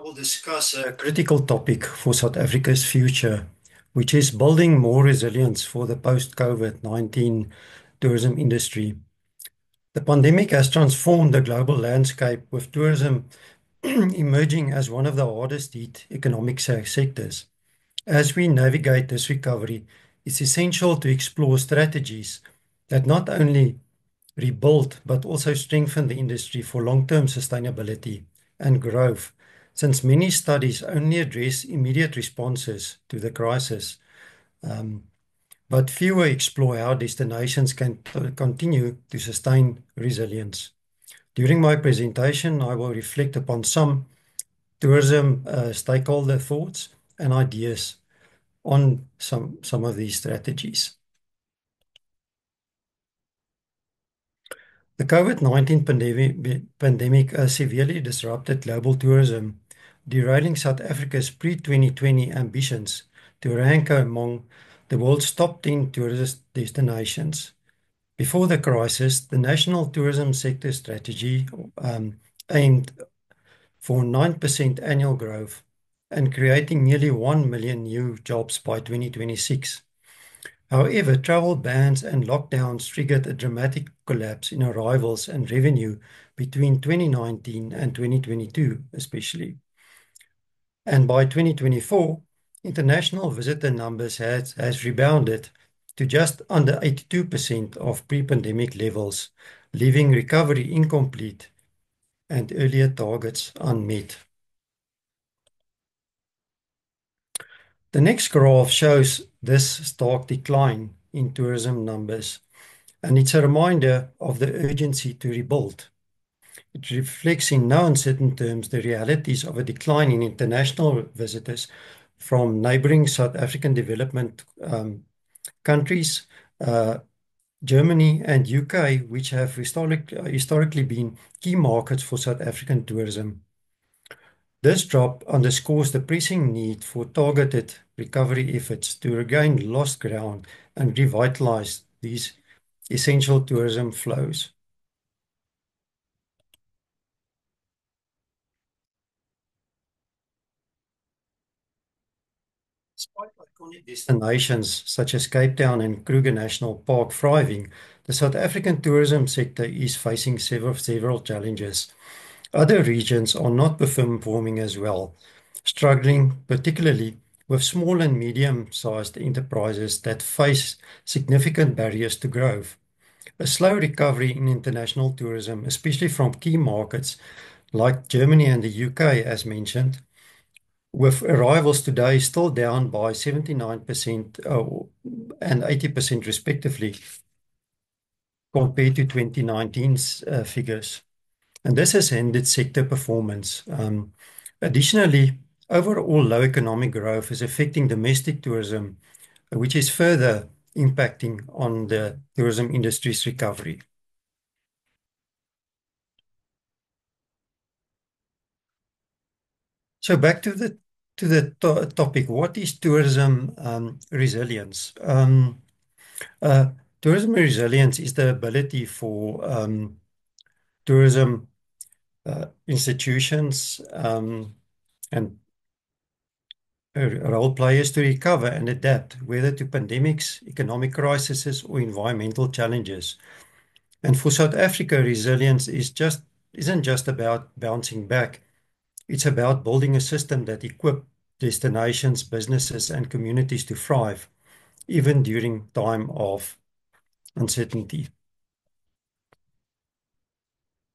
will discuss a critical topic for South Africa's future, which is building more resilience for the post-COVID-19 tourism industry. The pandemic has transformed the global landscape, with tourism emerging as one of the hardest hit economic sectors. As we navigate this recovery, it's essential to explore strategies that not only rebuild but also strengthen the industry for long-term sustainability and growth, since many studies only address immediate responses to the crisis, but fewer explore how destinations can continue to sustain resilience. During my presentation, I will reflect upon some tourism stakeholder thoughts and ideas on some of these strategies. The COVID-19 pandemic severely disrupted global tourism, derailing South Africa's pre-2020 ambitions to rank among the world's top 10 tourist destinations. Before the crisis, the National Tourism Sector Strategy aimed for 9% annual growth and creating nearly 1 million new jobs by 2026. However, travel bans and lockdowns triggered a dramatic collapse in arrivals and revenue between 2019 and 2022, especially. And by 2024, international visitor numbers has rebounded to just under 82% of pre-pandemic levels, leaving recovery incomplete and earlier targets unmet. The next graph shows this stark decline in tourism numbers, and it's a reminder of the urgency to rebuild. It reflects in no uncertain terms the realities of a decline in international visitors from neighboring South African development countries, Germany and UK, which have historically been key markets for South African tourism. This drop underscores the pressing need for targeted recovery efforts to regain lost ground and revitalize these essential tourism flows. Despite iconic destinations such as Cape Town and Kruger National Park thriving, the South African tourism sector is facing several challenges. Other regions are not performing as well, struggling particularly with small and medium-sized enterprises that face significant barriers to growth. A slow recovery in international tourism, especially from key markets like Germany and the UK, as mentioned, with arrivals today still down by 79% and 80% respectively compared to 2019's figures. And this has hindered sector performance. Additionally, overall low economic growth is affecting domestic tourism, which is further impacting on the tourism industry's recovery. So back to the topic, what is tourism resilience? Tourism resilience is the ability for tourism institutions and role players to recover and adapt, whether to pandemics, economic crises, or environmental challenges. And for South Africa, resilience isn't just about bouncing back. It's about building a system that equips destinations, businesses, and communities to thrive, even during time of uncertainty.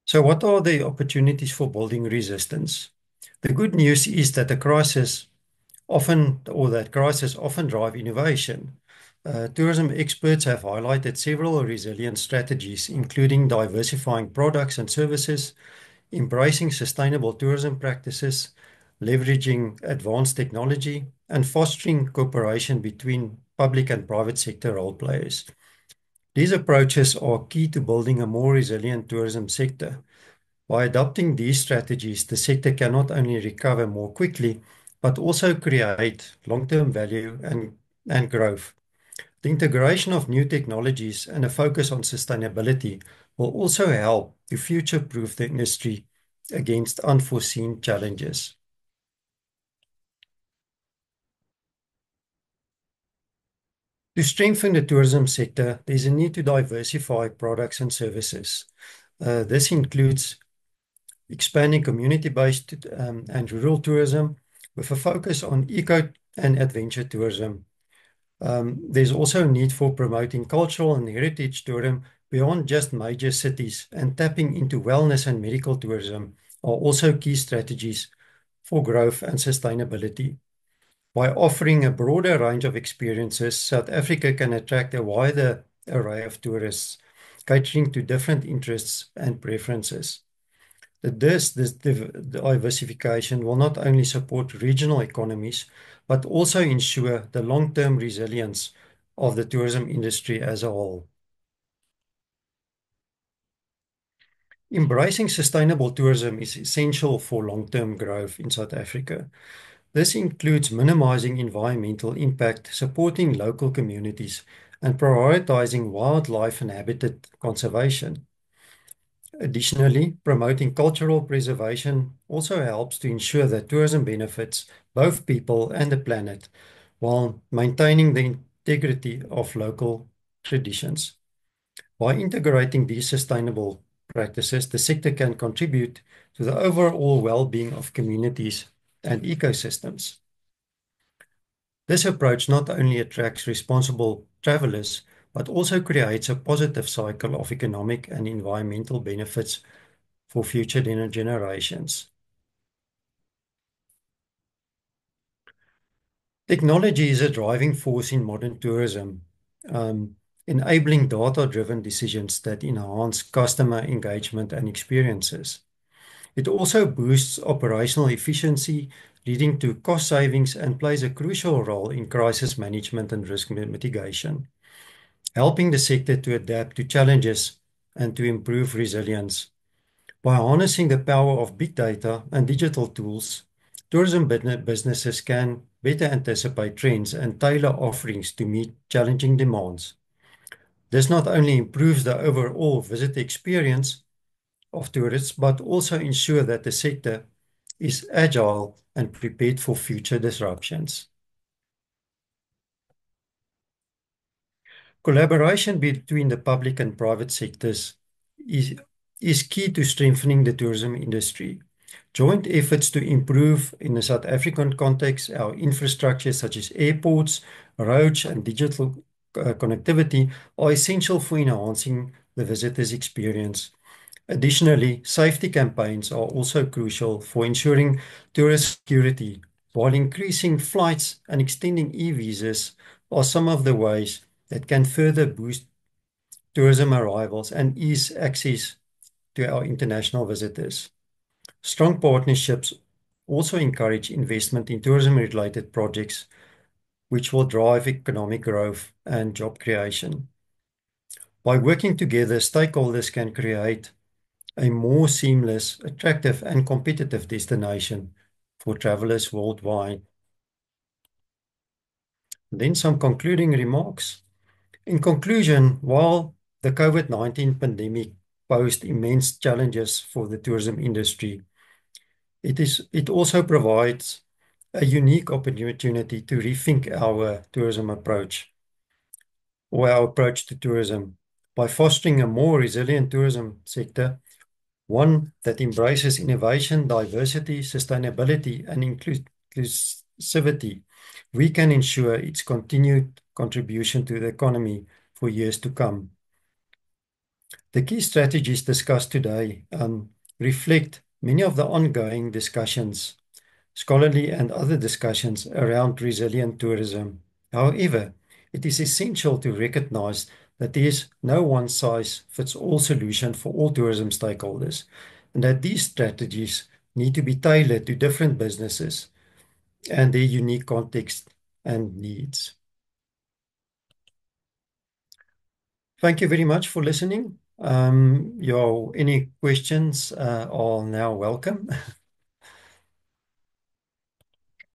So what are the opportunities for building resistance? The good news is that crisis often drive innovation. Tourism experts have highlighted several resilience strategies, including diversifying products and services, embracing sustainable tourism practices, leveraging advanced technology, and fostering cooperation between public and private sector role players. These approaches are key to building a more resilient tourism sector. By adopting these strategies, the sector can not only recover more quickly, but also create long-term value and growth. The integration of new technologies and a focus on sustainability will also help to future-proof the industry against unforeseen challenges. To strengthen the tourism sector, there's a need to diversify products and services. This includes expanding community-based and rural tourism with a focus on eco and adventure tourism. There's also a need for promoting cultural and heritage tourism beyond just major cities, and tapping into wellness and medical tourism are also key strategies for growth and sustainability. By offering a broader range of experiences, South Africa can attract a wider array of tourists, catering to different interests and preferences. This diversification will not only support regional economies, but also ensure the long-term resilience of the tourism industry as a whole. Embracing sustainable tourism is essential for long-term growth in South Africa. This includes minimizing environmental impact, supporting local communities, and prioritizing wildlife and habitat conservation. Additionally, promoting cultural preservation also helps to ensure that tourism benefits both people and the planet while maintaining the integrity of local traditions. By integrating these sustainable practices, the sector can contribute to the overall well-being of communities and ecosystems. This approach not only attracts responsible travelers, but also creates a positive cycle of economic and environmental benefits for future generations. Technology is a driving force in modern tourism, enabling data-driven decisions that enhance customer engagement and experiences. It also boosts operational efficiency, leading to cost savings, and plays a crucial role in crisis management and risk mitigation, helping the sector to adapt to challenges and to improve resilience. By harnessing the power of big data and digital tools, tourism businesses can better anticipate trends and tailor offerings to meet challenging demands. This not only improves the overall visitor experience of tourists, but also ensure that the sector is agile and prepared for future disruptions. Collaboration between the public and private sectors is, is key to strengthening the tourism industry. Joint efforts to improve, in the South African context, our infrastructure such as airports, roads, and digital connectivity are essential for enhancing the visitor's experience. Additionally, safety campaigns are also crucial for ensuring tourist security, while increasing flights and extending e-visas are some of the ways that can further boost tourism arrivals and ease access to our international visitors. Strong partnerships also encourage investment in tourism-related projects, which will drive economic growth and job creation. By working together, stakeholders can create a more seamless, attractive, and competitive destination for travelers worldwide. Then some concluding remarks. In conclusion, while the COVID-19 pandemic posed immense challenges for the tourism industry, it also provides a unique opportunity to rethink our tourism approach or our approach to tourism by fostering a more resilient tourism sector, one that embraces innovation, diversity, sustainability, and inclusivity. We can ensure its continued contribution to the economy for years to come. The key strategies discussed today reflect many of the ongoing discussions, scholarly and other discussions around resilient tourism. However, it is essential to recognize that there is no one-size-fits-all solution for all tourism stakeholders, and that these strategies need to be tailored to different businesses and their unique context and needs. Thank you very much for listening. Any questions are now welcome.